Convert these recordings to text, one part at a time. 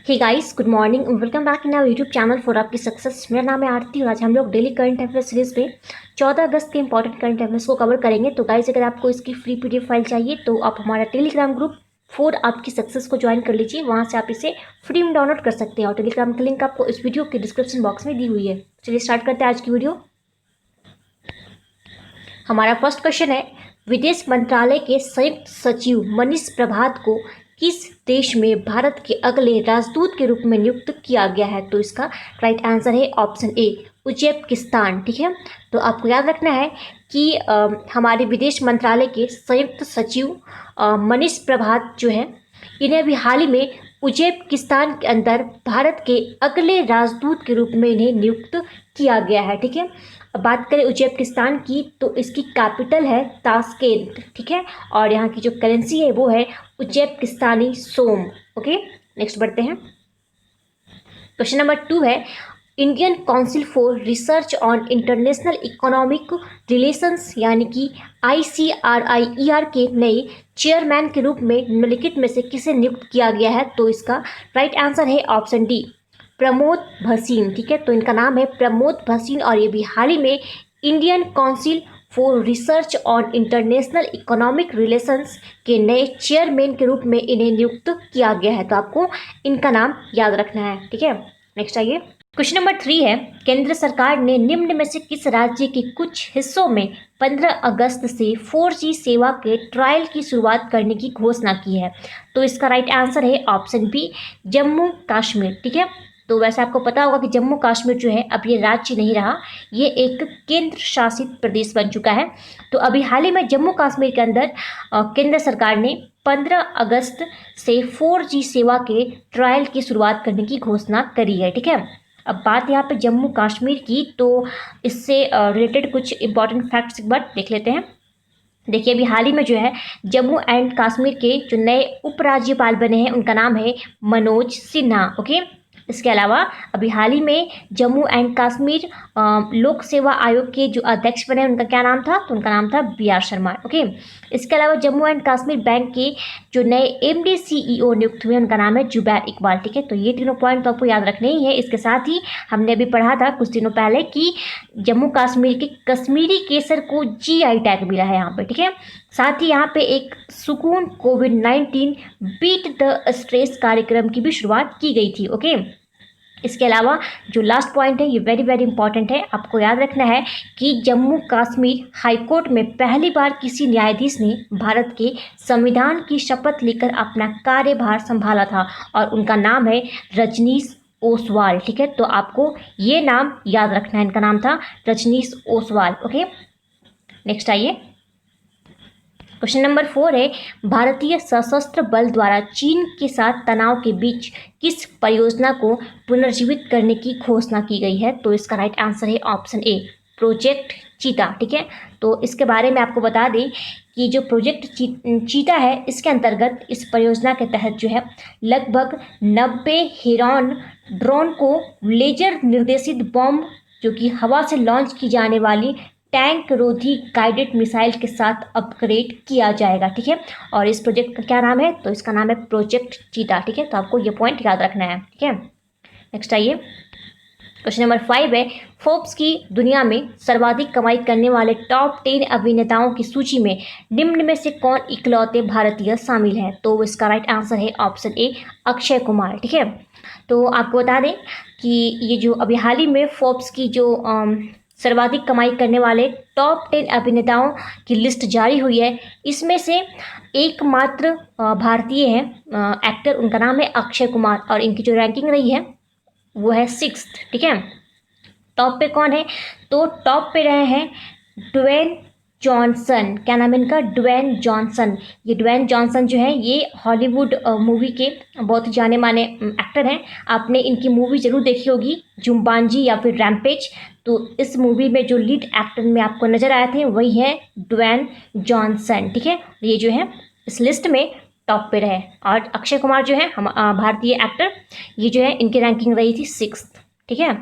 Hey guys, good morning, welcome back in our YouTube channel for आपकी success. मेरा नाम है आरती और आज हम लोग डेली करंट अफेयर सीरीज में 14 अगस्त के इंपॉर्टेंट करंट अफेयर्स को कवर करेंगे। तो गाइस, अगर आपको इसकी फ्री पीडीएफ फाइल चाहिए तो आप हमारा टेलीग्राम ग्रुप फॉर आपकी सक्सेस को ज्वाइन कर लीजिए। वहाँ से आप इसे फ्री में डाउनलोड कर सकते हैं और टेलीग्राम की लिंक आपको इस वीडियो के डिस्क्रिप्शन बॉक्स में दी हुई है। चलिए स्टार्ट करते हैं आज की वीडियो। हमारा फर्स्ट क्वेश्चन है, विदेश मंत्रालय के संयुक्त सचिव मनीष प्रभात को किस देश में भारत के अगले राजदूत के रूप में नियुक्त किया गया है? तो इसका राइट आंसर है ऑप्शन ए, उज्बेकिस्तान। ठीक है, तो आपको याद रखना है कि हमारे विदेश मंत्रालय के संयुक्त सचिव मनीष प्रभात जो है, इन्हें अभी हाल ही में उज्बेकिस्तान के अंदर भारत के अगले राजदूत के रूप में इन्हें नियुक्त किया गया है। ठीक है, अब बात करें उज्बेकिस्तान की तो इसकी कैपिटल है ताशकेंत। ठीक है, और यहाँ की जो करेंसी है वो है उज्बेकिस्तानी सोम। ओके, नेक्स्ट बढ़ते हैं। क्वेश्चन नंबर 2 है, Indian council for research on international economic relations यानी कि ICRIER के नए चेयरमैन के रूप में निम्नलिखित में से किसे नियुक्त किया गया है? तो इसका राइट आंसर है ऑप्शन डी, प्रमोद भसीन। ठीक है, तो इनका नाम है प्रमोद भसीन और ये भी हाल ही में Indian council for research on international economic relations के नए चेयरमैन के रूप में इन्हें नियुक्त किया गया है। तो आपको इनका नाम याद रखना है। ठीक है, नेक्स्ट आइए। क्वेश्चन नंबर 3 है, केंद्र सरकार ने निम्न में से किस राज्य के कुछ हिस्सों में 15 अगस्त से 4G सेवा के ट्रायल की शुरुआत करने की घोषणा की है? तो इसका राइट आंसर है ऑप्शन बी, जम्मू कश्मीर। ठीक है, तो वैसे आपको पता होगा कि जम्मू कश्मीर जो है अब ये राज्य नहीं रहा, ये एक केंद्र शासित प्रदेश बन चुका है। तो अभी हाल ही में जम्मू कश्मीर के अंदर केंद्र सरकार ने 15 अगस्त से 4G सेवा के ट्रायल की शुरुआत करने की घोषणा करी है। ठीक है, अब बात यहाँ पे जम्मू कश्मीर की, तो इससे रिलेटेड कुछ इंपॉर्टेंट फैक्ट्स एक बार देख लेते हैं। देखिए, अभी हाल ही में जो है जम्मू एंड कश्मीर के जो नए उपराज्यपाल बने हैं उनका नाम है मनोज सिन्हा। ओके, इसके अलावा अभी हाल ही में जम्मू एंड कश्मीर लोक सेवा आयोग के जो अध्यक्ष बने उनका क्या नाम था? तो उनका नाम था BR शर्मा। ओके, इसके अलावा जम्मू एंड कश्मीर बैंक के जो नए MD CEO नियुक्त हुए उनका नाम है जुबैर इकबाल। ठीक है, तो ये तीनों पॉइंट तो आपको याद रखने ही है। इसके साथ ही हमने अभी पढ़ा था कुछ दिनों पहले कि जम्मू कश्मीर के कश्मीरी केसर को GI टैग मिला है यहाँ पे। ठीक है, साथ ही यहाँ पे एक सुकून कोविड-19 बीट द स्ट्रेस कार्यक्रम की भी शुरुआत की गई थी। ओके, इसके अलावा जो लास्ट पॉइंट है ये वेरी वेरी इंपॉर्टेंट है, आपको याद रखना है कि जम्मू कश्मीर हाईकोर्ट में पहली बार किसी न्यायाधीश ने भारत के संविधान की शपथ लेकर अपना कार्यभार संभाला था और उनका नाम है रजनीश ओसवाल। ठीक है, तो आपको ये नाम याद रखना है, इनका नाम था रजनीश ओसवाल। ओके, नेक्स्ट आइए। क्वेश्चन नंबर 4 है, भारतीय सशस्त्र बल द्वारा चीन के साथ तनाव के बीच किस परियोजना को पुनर्जीवित करने की घोषणा की गई है? तो इसका राइट आंसर है ऑप्शन ए, प्रोजेक्ट चीता। ठीक है, तो इसके बारे में आपको बता दें कि जो प्रोजेक्ट चीता है इसके अंतर्गत इस परियोजना के तहत जो है लगभग 90 हेरॉन ड्रोन को लेजर निर्देशित बॉम्ब जो कि हवा से लॉन्च की जाने वाली टैंक रोधी गाइडेड मिसाइल के साथ अपग्रेड किया जाएगा। ठीक है, और इस प्रोजेक्ट का क्या नाम है? तो इसका नाम है प्रोजेक्ट चीता। ठीक है, तो आपको ये पॉइंट याद रखना है। ठीक है, नेक्स्ट आइए। क्वेश्चन नंबर 5 है, फोर्ब्स की दुनिया में सर्वाधिक कमाई करने वाले टॉप 10 अभिनेताओं की सूची में निम्न में से कौन इकलौते भारतीय शामिल है? तो इसका राइट आंसर है ऑप्शन ए, अक्षय कुमार। ठीक है, तो आपको बता दें कि ये जो अभी हाल ही में फोर्ब्स की जो सर्वाधिक कमाई करने वाले टॉप 10 अभिनेताओं की लिस्ट जारी हुई है, इसमें से एकमात्र भारतीय हैं एक्टर, उनका नाम है अक्षय कुमार और इनकी जो रैंकिंग रही है वो है 6th। ठीक है, टॉप पे कौन है? तो टॉप पे रहे हैं ड्वेन जॉनसन। क्या नाम है इनका? Dwayne Johnson. ये ड्वेन जॉनसन जो है ये हॉलीवुड मूवी के बहुत जाने माने एक्टर हैं। आपने इनकी मूवी जरूर देखी होगी, जुम्बांजी या फिर रैम्पेज। तो इस मूवी में जो लीड एक्टर में आपको नजर आए थे वही है ड्वेन जॉनसन। ठीक है, ये जो है इस लिस्ट में टॉप पे रहे और अक्षय कुमार जो है हम भारतीय एक्टर, ये जो है इनकी रैंकिंग रही थी 6th। ठीक है,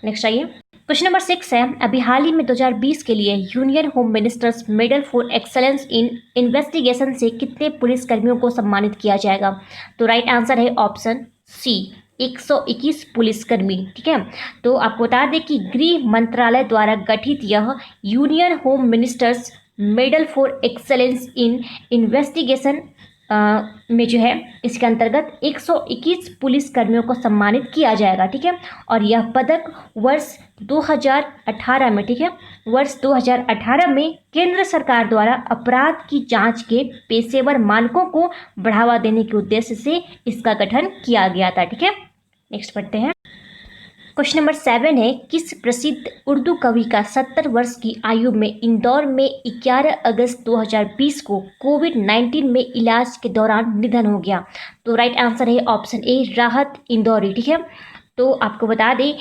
नेक्स्ट आइए। क्वेश्चन नंबर 6 है, अभी हाल ही में 2020 के लिए union home ministers medal for excellence in investigation से कितने पुलिस कर्मियों को सम्मानित किया जाएगा? तो राइट आंसर है ऑप्शन सी, 121 पुलिसकर्मी। ठीक है, तो आपको बता दें कि गृह मंत्रालय द्वारा गठित यह union home ministers medal for excellence in investigation में जो है इसके अंतर्गत 121 पुलिसकर्मियों को सम्मानित किया जाएगा। ठीक है, और यह पदक वर्ष 2018 में, ठीक है, वर्ष 2018 में केंद्र सरकार द्वारा अपराध की जांच के पेशेवर मानकों को बढ़ावा देने के उद्देश्य से इसका गठन किया गया था। ठीक है, नेक्स्ट पढ़ते हैं। क्वेश्चन नंबर 7 है, किस प्रसिद्ध उर्दू कवि का 70 वर्ष की आयु में इंदौर में 11 अगस्त 2020 को कोविड-19 में इलाज के दौरान निधन हो गया? तो राइट आंसर है ऑप्शन ए, राहत इंदौरी। ठीक है, तो आपको बता दें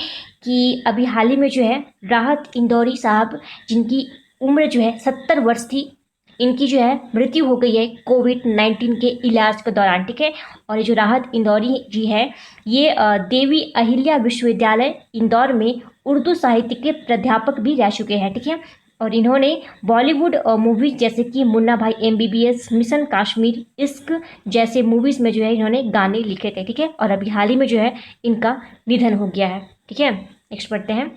कि अभी हाल ही में जो है राहत इंदौरी साहब, जिनकी उम्र जो है 70 वर्ष थी, इनकी जो है मृत्यु हो गई है कोविड-19 के इलाज के दौरान। ठीक है, और ये जो राहत इंदौरी जी है ये देवी अहिल्या विश्वविद्यालय इंदौर में उर्दू साहित्य के प्राध्यापक भी रह चुके हैं। ठीक है, और इन्होंने बॉलीवुड मूवीज जैसे कि मुन्ना भाई MBBS, मिशन कश्मीर, इश्क जैसे मूवीज़ में जो है इन्होंने गाने लिखे थे। ठीक है, और अभी हाल ही में जो है इनका निधन हो गया है। ठीक है, नेक्स्ट पढ़ते हैं।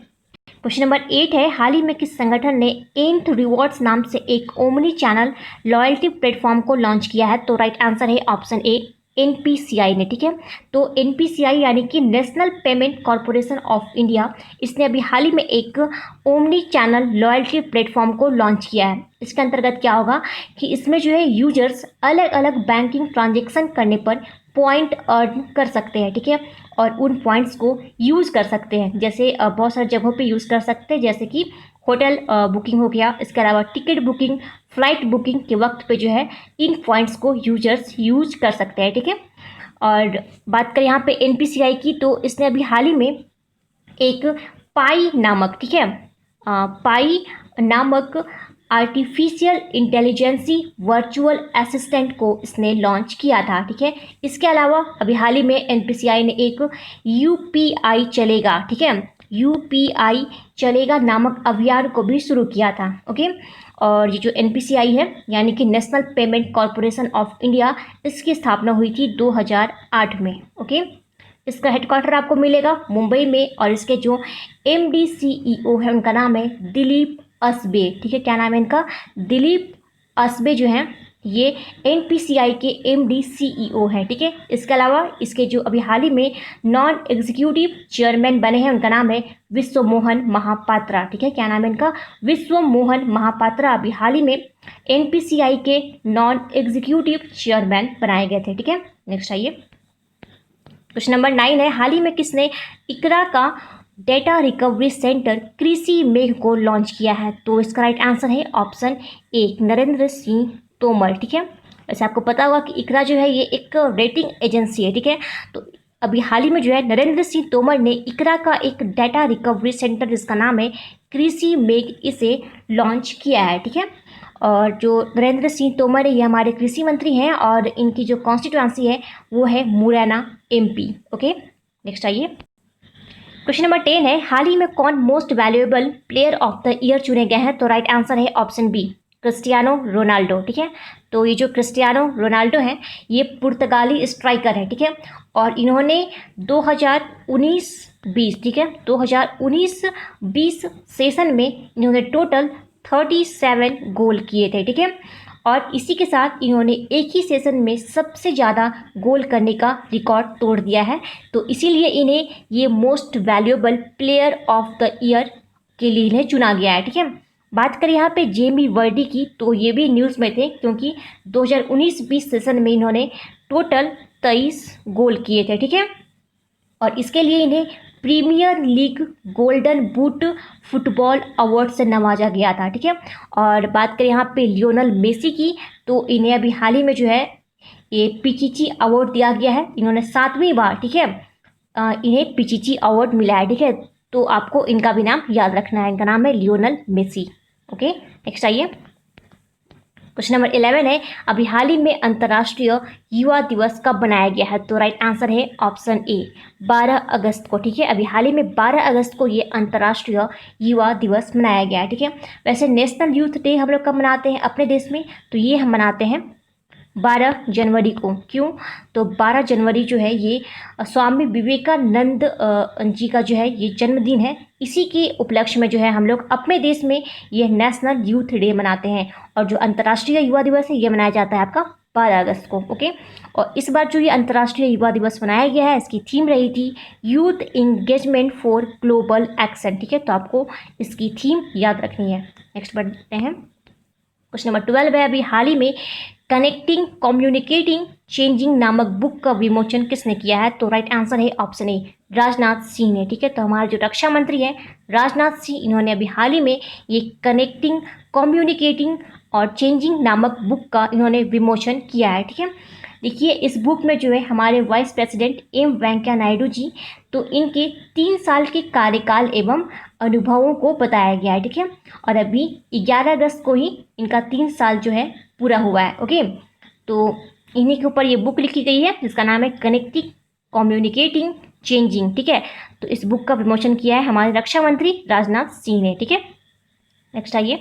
क्वेश्चन नंबर 8 है, हाल ही में किस संगठन ने एंट रिवॉर्ड्स नाम से एक ओमनी चैनल लॉयल्टी प्लेटफॉर्म को लॉन्च किया है? तो राइट आंसर है ऑप्शन ए, NPCI ने। ठीक है, तो NPCI यानी कि national payment corporation of India, इसने अभी हाल ही में एक ओमनी चैनल लॉयल्टी प्लेटफॉर्म को लॉन्च किया है। इसके अंतर्गत क्या होगा कि इसमें जो है यूजर्स अलग अलग बैंकिंग ट्रांजेक्शन करने पर पॉइंट अर्न कर सकते हैं। ठीक है, और उन पॉइंट्स को यूज़ कर सकते हैं, जैसे बहुत सारी जगहों पे यूज़ कर सकते हैं, जैसे कि होटल बुकिंग हो गया, इसके अलावा टिकट बुकिंग, फ्लाइट बुकिंग के वक्त पे जो है इन पॉइंट्स को यूजर्स यूज कर सकते हैं। ठीक है, और बात करें यहाँ पे NPCI की, तो इसने अभी हाल ही में एक पाई नामक, ठीक है, पाई नामक आर्टिफिशियल इंटेलिजेंसी वर्चुअल असिस्टेंट को इसने लॉन्च किया था। ठीक है, इसके अलावा अभी हाल ही में NPCI ने एक UPI चलेगा, ठीक है, UPI चलेगा नामक अभियान को भी शुरू किया था। ओके, और ये जो NPCI है यानी कि national payment corporation of India, इसकी स्थापना हुई थी 2008 में। ओके, इसका हेडक्वार्टर आपको मिलेगा मुंबई में, और इसके जो MD CEO है उनका नाम है दिलीप असबे। ठीक है, क्या नाम है इनका? दिलीप असबे जो हैं ये NPCI के MD CEO हैं। ठीक है, इसके अलावा इसके जो अभी हाल ही में नॉन एग्जीक्यूटिव चेयरमैन बने हैं उनका नाम है विश्व मोहन महापात्रा। ठीक है, क्या नाम है इनका? विश्व मोहन महापात्रा अभी हाल ही में NPCI के नॉन एग्जीक्यूटिव चेयरमैन बनाए गए थे। ठीक है, नेक्स्ट आइए। क्वेश्चन नंबर 9 है, हाल ही में किसने इकरा का डेटा रिकवरी सेंटर कृषि मेघ को लॉन्च किया है? तो इसका राइट आंसर है ऑप्शन ए, नरेंद्र सिंह तोमर। ठीक है, वैसे आपको पता होगा कि इकरा जो है ये एक रेटिंग एजेंसी है। ठीक है, तो अभी हाल ही में जो है नरेंद्र सिंह तोमर ने इकरा का एक डेटा रिकवरी सेंटर जिसका नाम है कृषि मेघ, इसे लॉन्च किया है। ठीक है, और जो नरेंद्र सिंह तोमर है ये हमारे कृषि मंत्री हैं, और इनकी जो कॉन्स्टिट्यूएंसी है वो है मुरैना MP। ओके, नेक्स्ट आइए। क्वेश्चन नंबर 10 है, हाल ही में कौन most valuable player of the year चुने गए हैं? तो राइट आंसर है ऑप्शन बी, क्रिस्टियानो रोनाल्डो। ठीक है, तो ये जो क्रिस्टियानो रोनाल्डो हैं ये पुर्तगाली स्ट्राइकर है। ठीक है, और इन्होंने 2019-20, ठीक है, 2019-20 सेशन में इन्होंने टोटल 37 गोल किए थे। ठीक है, और इसी के साथ इन्होंने एक ही सेशन में सबसे ज़्यादा गोल करने का रिकॉर्ड तोड़ दिया है, तो इसीलिए इन्हें ये most valuable player of the year के लिए इन्हें चुना गया है। ठीक है, बात करें यहाँ पे जेमी वर्डी की, तो ये भी न्यूज़ में थे क्योंकि 2019-20 सेशन में इन्होंने टोटल 23 गोल किए थे। ठीक है, और इसके लिए इन्हें Premier League golden boot football award से नवाजा गया था। ठीक है, और बात करें यहाँ पे लियोनल मेसी की, तो इन्हें अभी हाल ही में जो है ये पिचिची अवार्ड दिया गया है। इन्होंने 7वीं बार, ठीक है, इन्हें पिचिची अवार्ड मिला है। ठीक है, तो आपको इनका भी नाम याद रखना है, इनका नाम है लियोनल मेसी। ओके, नेक्स्ट आइए। क्वेश्चन नंबर 11 है, अभी हाल ही में अंतर्राष्ट्रीय युवा दिवस कब बनाया गया है? तो राइट आंसर है ऑप्शन ए, 12 अगस्त को। ठीक है, अभी हाल ही में 12 अगस्त को ये अंतर्राष्ट्रीय युवा दिवस मनाया गया है। ठीक है, वैसे नेशनल यूथ डे हम लोग कब मनाते हैं अपने देश में? तो ये हम मनाते हैं 12 जनवरी को। क्यों? तो 12 जनवरी जो है ये स्वामी विवेकानंद जी का जो है ये जन्मदिन है। इसी के उपलक्ष्य में जो है हम लोग अपने देश में ये नेशनल यूथ डे मनाते हैं। और जो अंतर्राष्ट्रीय युवा दिवस है ये मनाया जाता है आपका 12 अगस्त को। ओके, और इस बार जो ये अंतर्राष्ट्रीय युवा दिवस मनाया गया है इसकी थीम रही थी youth engagement for global action. ठीक है, तो आपको इसकी थीम याद रखनी है। नेक्स्ट बढ़ते हैं। क्वेश्चन नंबर 12 है, अभी हाल ही में कनेक्टिंग कम्युनिकेटिंग चेंजिंग नामक बुक का विमोचन किसने किया है? तो राइट आंसर है ऑप्शन ए, राजनाथ सिंह ने। ठीक है, तो हमारे जो रक्षा मंत्री हैं राजनाथ सिंह, इन्होंने अभी हाल ही में ये कनेक्टिंग कम्युनिकेटिंग और चेंजिंग नामक बुक का इन्होंने विमोचन किया है। ठीक है, देखिए इस बुक में जो है हमारे vice president M Venkaiah Naidu ji, तो इनके 3 साल के कार्यकाल एवं अनुभवों को बताया गया है। ठीक है, और अभी 11 अगस्त को ही इनका 3 साल जो है पूरा हुआ है। ओके, तो इन्हीं के ऊपर ये बुक लिखी गई है जिसका नाम है कनेक्टिंग कम्युनिकेटिंग चेंजिंग। ठीक है, तो इस बुक का विमोचन किया है हमारे रक्षा मंत्री राजनाथ सिंह ने। ठीक है, नेक्स्ट आइए।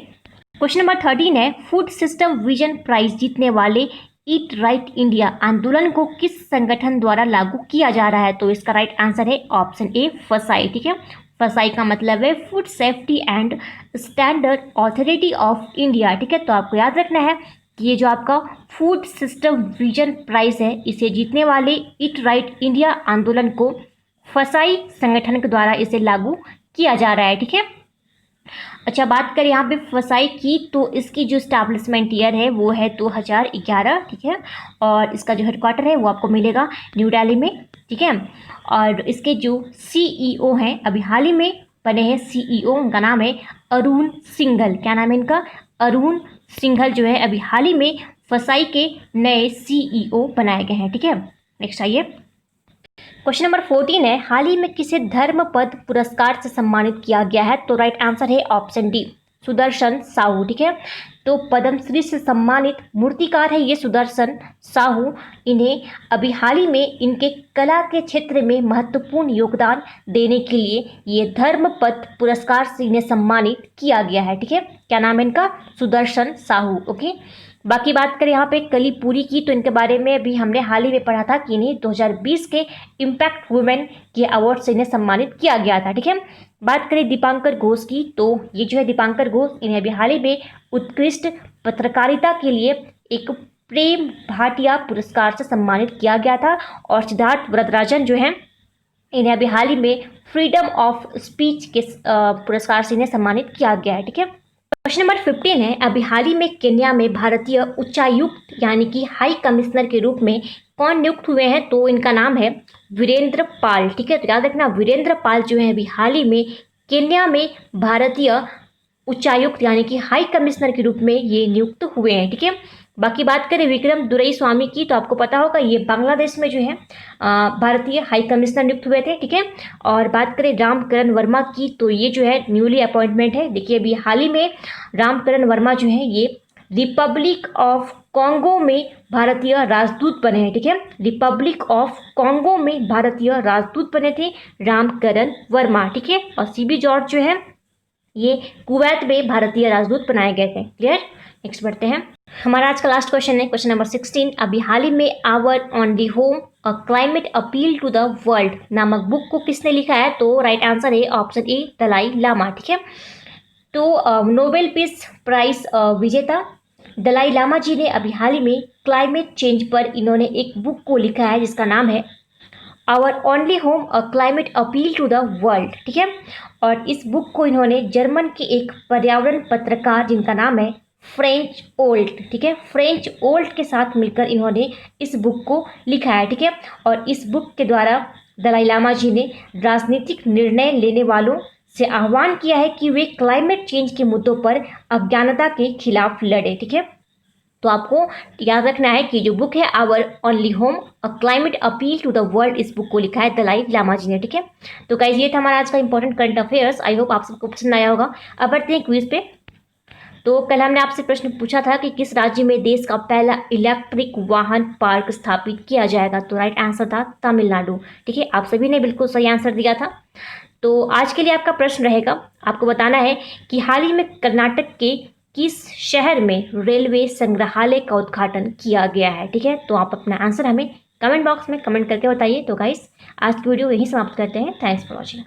क्वेश्चन नंबर 13 है, फूड सिस्टम विजन प्राइज जीतने वाले ईट राइट इंडिया आंदोलन को किस संगठन द्वारा लागू किया जा रहा है? तो इसका राइट आंसर है ऑप्शन ए, फसाई। ठीक है, फसाई का मतलब है food safety and standard authority of India. ठीक है, तो आपको याद रखना है कि ये जो आपका फूड सिस्टम विजन प्राइज है इसे जीतने वाले ईट राइट इंडिया आंदोलन को फसाई संगठन के द्वारा इसे लागू किया जा रहा है। ठीक है, अच्छा बात करें यहाँ पे फसाई की, तो इसकी जो स्टैब्लिशमेंट ईयर है वो है 2011। ठीक है, और इसका जो हेडक्वार्टर है वो आपको मिलेगा न्यू दिल्ली में। ठीक है, और इसके जो सीईओ हैं अभी हाल ही में बने हैं सीईओ, उनका नाम है अरुण सिंघल। क्या नाम है इनका? अरुण सिंघल जो है अभी हाल ही में फसाई के नए सीईओ बनाए गए हैं। ठीक है, नेक्स्ट आइए। क्वेश्चन नंबर 14 है, हाल ही में किसे धर्मपद पुरस्कार से सम्मानित किया गया है? तो राइट आंसर है ऑप्शन डी, सुदर्शन साहू। ठीक है, तो पद्मश्री से सम्मानित मूर्तिकार है ये सुदर्शन साहू। इन्हें अभी हाल ही में इनके कला के क्षेत्र में महत्वपूर्ण योगदान देने के लिए ये धर्मपद पुरस्कार से इन्हें सम्मानित किया गया है। ठीक है, क्या नाम है इनका? सुदर्शन साहू। ओके, बाकी बात करें यहाँ पे कलीपुरी की, तो इनके बारे में अभी हमने हाल ही में पढ़ा था कि इन्हें 2020 के इम्पैक्ट वुमेन के अवार्ड से इन्हें सम्मानित किया गया था। ठीक है, बात करें दीपांकर घोष की, तो ये जो है दीपांकर घोष, इन्हें अभी हाल ही में उत्कृष्ट पत्रकारिता के लिए एक प्रेम भाटिया पुरस्कार से सम्मानित किया गया था। और सिद्धार्थ वरदराजन जो है इन्हें अभी हाल ही में फ्रीडम ऑफ स्पीच के पुरस्कार से इन्हें सम्मानित किया गया है। ठीक है, क्वेश्चन नंबर 15 है, अभी हाल ही में केन्या में भारतीय उच्चायुक्त यानी कि हाई कमिश्नर के रूप में कौन नियुक्त हुए हैं? तो इनका नाम है वीरेंद्र पाल। ठीक है, तो याद रखना वीरेंद्र पाल जो है अभी हाल ही में केन्या में भारतीय उच्चायुक्त यानी कि हाई कमिश्नर के रूप में ये नियुक्त हुए हैं। ठीक है, बाकी बात करें विक्रम दुरईस्वामी की, तो आपको पता होगा ये बांग्लादेश में जो है भारतीय हाई कमिश्नर नियुक्त हुए थे। ठीक है, और बात करें रामकरण वर्मा की, तो ये जो है न्यूली अपॉइंटमेंट है। देखिए अभी हाल ही में रामकरण वर्मा जो है ये रिपब्लिक ऑफ कॉन्गो में भारतीय राजदूत बने हैं। ठीक है, रिपब्लिक ऑफ कॉन्गो में भारतीय राजदूत बने थे रामकरण वर्मा। ठीक है, और सीबी जॉर्ज जो है ये कुवैत में भारतीय राजदूत बनाए गए थे। क्लियर, नेक्स्ट बढ़ते हैं। हमारा आज का लास्ट क्वेश्चन है क्वेश्चन नंबर 16, अभी हाल ही में our only home a climate appeal to the world नामक बुक को किसने लिखा है? तो राइट आंसर है ऑप्शन ए, दलाई लामा। ठीक है, तो नोबेल पीस प्राइज विजेता दलाई लामा जी ने अभी हाल ही में क्लाइमेट चेंज पर इन्होंने एक बुक को लिखा है जिसका नाम है our only home a climate appeal to the world. ठीक है, और इस बुक को इन्होंने जर्मन के एक पर्यावरण पत्रकार जिनका नाम है फ्रेंच ओल्ट, ठीक है, फ्रेंच ओल्ट के साथ मिलकर इन्होंने इस बुक को लिखा है। ठीक है, और इस बुक के द्वारा दलाई लामा जी ने राजनीतिक निर्णय लेने वालों से आह्वान किया है कि वे क्लाइमेट चेंज के मुद्दों पर अज्ञानता के खिलाफ लड़े। ठीक है, तो आपको याद रखना है कि जो बुक है our only home a climate appeal to the world, इस बुक को लिखा है दलाई लामा जी ने। ठीक है, तो गाइस ये था हमारा आज का important current affairs. I hope आप सबको पसंद आया होगा। अब बढ़ते हैं क्विज पे। तो कल हमने आपसे प्रश्न पूछा था कि किस राज्य में देश का पहला इलेक्ट्रिक वाहन पार्क स्थापित किया जाएगा? तो राइट आंसर था तमिलनाडु। ठीक है, आप सभी ने बिल्कुल सही आंसर दिया था। तो आज के लिए आपका प्रश्न रहेगा, आपको बताना है कि हाल ही में कर्नाटक के किस शहर में रेलवे संग्रहालय का उद्घाटन किया गया है। ठीक है, तो आप अपना आंसर हमें कमेंट बॉक्स में कमेंट करके बताइए। तो गाइस आज की वीडियो यहीं समाप्त करते हैं। Thanks for watching.